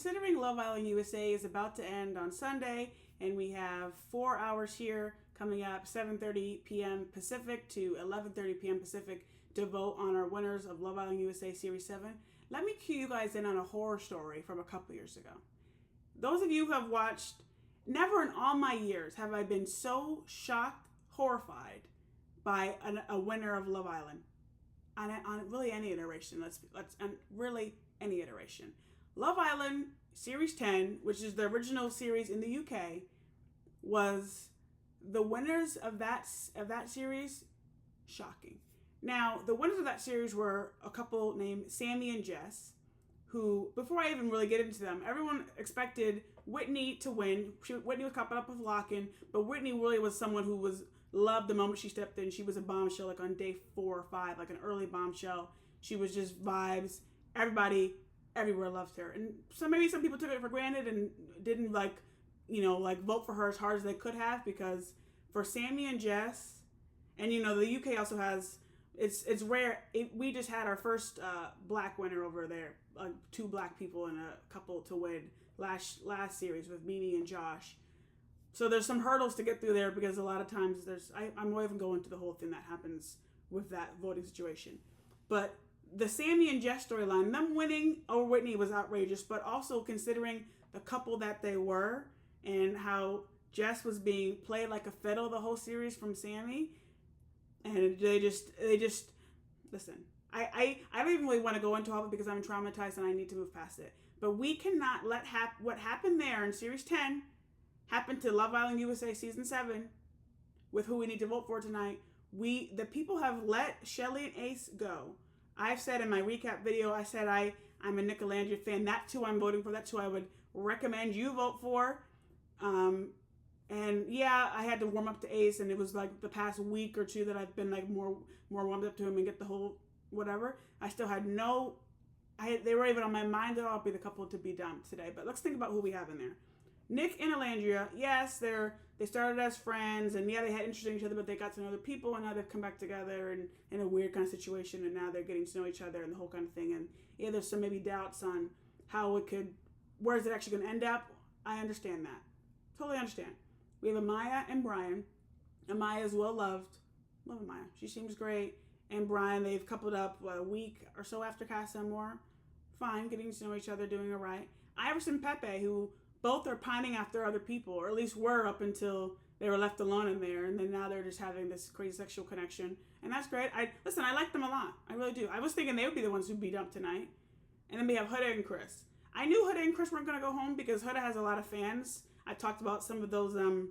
considering Love Island USA is about to end on Sunday, and we have 4 hours here coming up, 7:30 p.m. Pacific to 11:30 p.m. Pacific, to vote on our winners of Love Island USA Series 7, let me cue you guys in on a horror story from a couple years ago. Those of you who have watched, never in all my years have I been so shocked, horrified by a winner of Love Island. On really any iteration, really any iteration. Love Island Series 10, which is the original series in the UK, was the winners of that series. Shocking. Now, the winners of that series were a couple named Sammy and Jess, who, before I even really get into them, everyone expected Whitney to win. Whitney was coupled up with Locken, but Whitney really was someone who was loved the moment she stepped in. She was a bombshell, like on day 4 or 5, like an early bombshell. She was just vibes. Everybody everywhere loved her. And so maybe some people took it for granted and didn't vote for her as hard as they could have, because for Sammy and Jess, and the UK also has, it's rare. We just had our first black winner over there, 2 black people and a couple to win last series with Mimi and Josh. So there's some hurdles to get through there, because a lot of times I'm not even going into the whole thing that happens with that voting situation. But the Sammy and Jess storyline, them winning over Whitney, was outrageous, but also considering the couple that they were and how Jess was being played like a fiddle the whole series from Sammy. And they just listen, I don't even really want to go into all of it because I'm traumatized and I need to move past it. But we cannot let what happened there in Series 10 happen to Love Island USA Season 7 with who we need to vote for tonight. The people have let Shelly and Ace go. I've said in my recap video, I said I'm a Nicolandria fan. That's who I'm voting for. That's who I would recommend you vote for. And yeah, I had to warm up to Ace, and it was like the past week or 2 that I've been like more warmed up to him and get the whole whatever. I still had they were even on my mind. They'll all be the couple to be dumped today. But let's think about who we have in there. Nick and Alandria, yes, they started as friends, and yeah, they had interest in each other, but they got to know other people, and now they've come back together and in a weird kind of situation, and now they're getting to know each other and the whole kind of thing. And yeah, there's some maybe doubts on where is it actually going to end up. I understand that. Totally understand. We have Amaya and Brian. Amaya is well loved. Love Amaya. She seems great. And Brian, they've coupled up a week or so after Casa Amor. Fine, getting to know each other, doing all right. Iris and Pepe, who both are pining after other people, or at least were up until they were left alone in there, and then now they're just having this crazy sexual connection, and that's great. I like them a lot. I really do. I was thinking they would be the ones who'd be dumped tonight. And then we have Huda and Chris. I knew Huda and Chris weren't going to go home because Huda has a lot of fans. I talked about some of those, Huda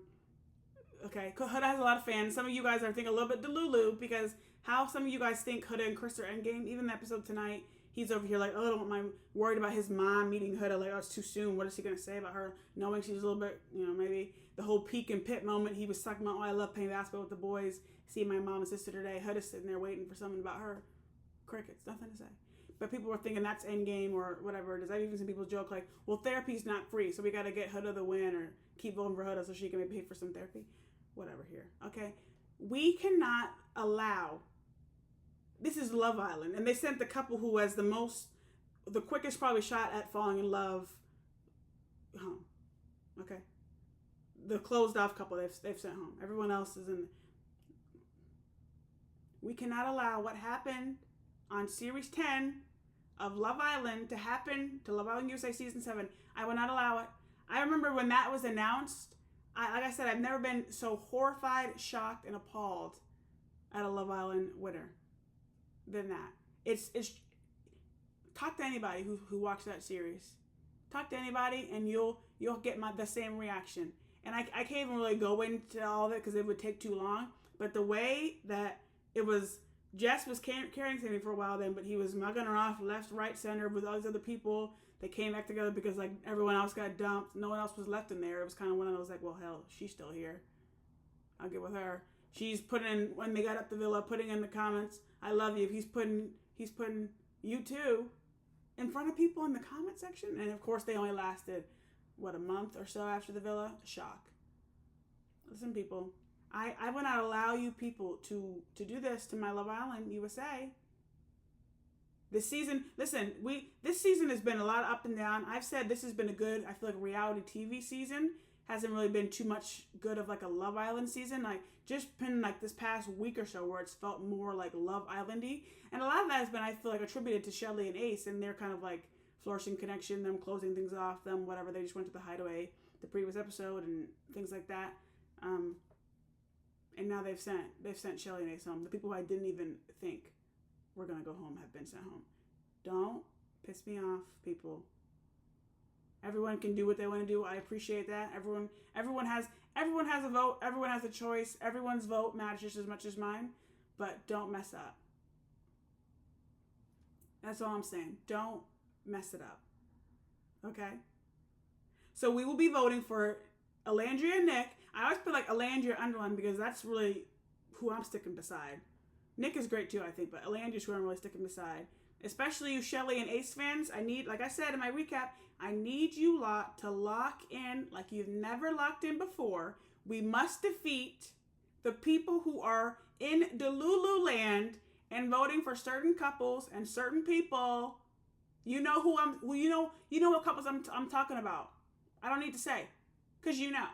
has a lot of fans. Some of you guys are thinking a little bit delulu, because how some of you guys think Huda and Chris are endgame. Even the episode tonight, he's over here like, oh, I don't want my worried about his mom meeting Huda. Like, oh, it's too soon. What is he going to say about her? Knowing she's a little bit, maybe the whole Peak and Pit moment. He was talking about, oh, I love playing basketball with the boys. See my mom and sister today. Huda's sitting there waiting for something about her. Crickets. Nothing to say. But people were thinking that's endgame or whatever it is. I've even seen people joke like, well, therapy's not free, so we got to get Huda the win or keep voting for Huda so she can maybe pay for some therapy. Whatever here. Okay? We cannot allow... This is Love Island, and they sent the couple who has the quickest probably shot at falling in love home. Okay? The closed off couple they've sent home. Everyone else is in... We cannot allow what happened on Series 10 of Love Island to happen to Love Island USA Season 7. I will not allow it. I remember when that was announced, like I said, I've never been so horrified, shocked, and appalled at a Love Island winner than that. It's talk to anybody who watched that series. Talk to anybody and you'll get the same reaction. And I can't even really go into all of it because it would take too long. But the way that it was, Jess was carrying Sammy for a while then, but he was mugging her off left, right, center with all these other people. They came back together because like everyone else got dumped. No one else was left in there. It was kind of one of those like, well, hell, she's still here. I'll get with her. She's putting in, when they got up the villa, putting in the comments, I love you. He's putting you too in front of people in the comment section. And of course they only lasted, a month or so after the villa? Shock. Listen, people, I will not allow you people to do this to my Love Island USA. This season, listen, this season has been a lot of up and down. I've said this has been a good, I feel like, reality TV season. Hasn't really been too much good of like a Love Island season. Like just been like this past week or so where it's felt more like Love Island-y. And a lot of that has been, I feel like, attributed to Shelly and Ace and their kind of like flourishing connection, them closing things off, them whatever. They just went to the hideaway the previous episode and things like that. And now they've sent Shelly and Ace home. The people who I didn't even think were gonna go home have been sent home. Don't piss me off, people. Everyone can do what they want to do. I appreciate that. Everyone has a vote. Everyone has a choice. Everyone's vote matters just as much as mine. But don't mess up. That's all I'm saying. Don't mess it up. Okay? So we will be voting for Alandria and Nick. I always put like Alandria underline because that's really who I'm sticking beside. Nick is great too, I think, but Alandria is who I'm really sticking beside. Especially you Shelly and Ace fans. I need, like I said in my recap, I need you lot to lock in like you've never locked in before. We must defeat the people who are in Delulu land and voting for certain couples and certain people. You know who you know what couples I'm talking about. I don't need to say, because you know.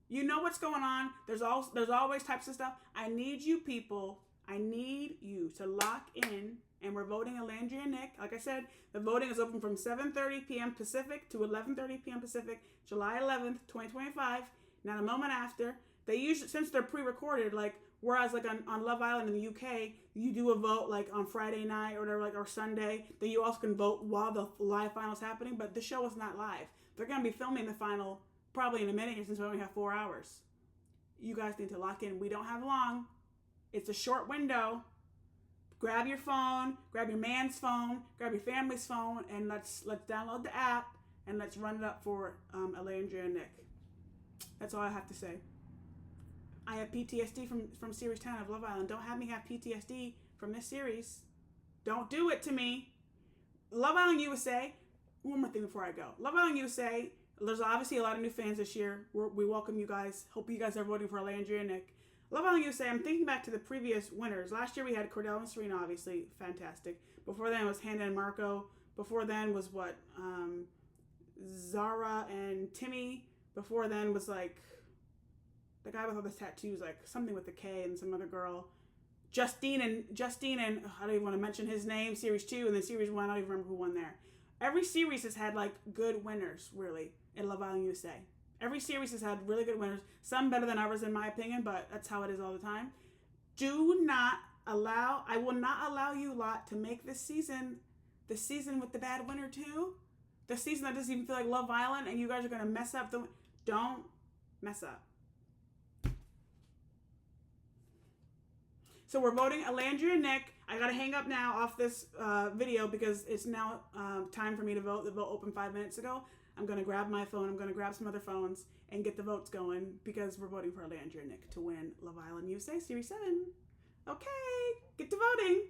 You know what's going on. There's always types of stuff. I need you people. I need you to lock in. And we're voting Alandria and Nick. Like I said, the voting is open from 7:30 p.m. Pacific to 11:30 p.m. Pacific, July 11th, 2025. Not a moment after. They usually, since they're pre-recorded, like whereas like on Love Island in the UK, you do a vote like on Friday night or whatever, like or Sunday. Then you also can vote while the live final's happening. But the show is not live. They're gonna be filming the final probably in a minute since we only have 4 hours. You guys need to lock in. We don't have long. It's a short window. Grab your phone, grab your man's phone, grab your family's phone, and let's download the app and let's run it up for Alandria and Nick. That's all I have to say. I have PTSD from series 10 of Love Island. Don't have me have PTSD from this series. Don't do it to me. Love Island USA. One more thing before I go. Love Island USA. There's obviously a lot of new fans this year. We welcome you guys. Hope you guys are voting for Alandria and Nick. Love Island USA, I'm thinking back to the previous winners. Last year we had Cordell and Serena, obviously, fantastic. Before then was Hannah and Marco. Before then was what? Zara and Timmy. Before then was like the guy with all the tattoos, like something with the K and some other girl. Justine and I don't even want to mention his name, series 2, and then series 1, I don't even remember who won there. Every series has had like good winners, really, in Love Island USA. Every series has had really good winners, some better than others in my opinion, but that's how it is all the time. I will not allow you lot to make this season the season with the bad winner too. The season that doesn't even feel like Love Island and you guys are going to mess up don't mess up. So we're voting Alandria and Nick. I got to hang up now off this video because it's now time for me to vote. The vote opened 5 minutes ago. I'm going to grab my phone. I'm going to grab some other phones and get the votes going because we're voting for Alandria and Nick to win Love Island USA Series 7. Okay, get to voting.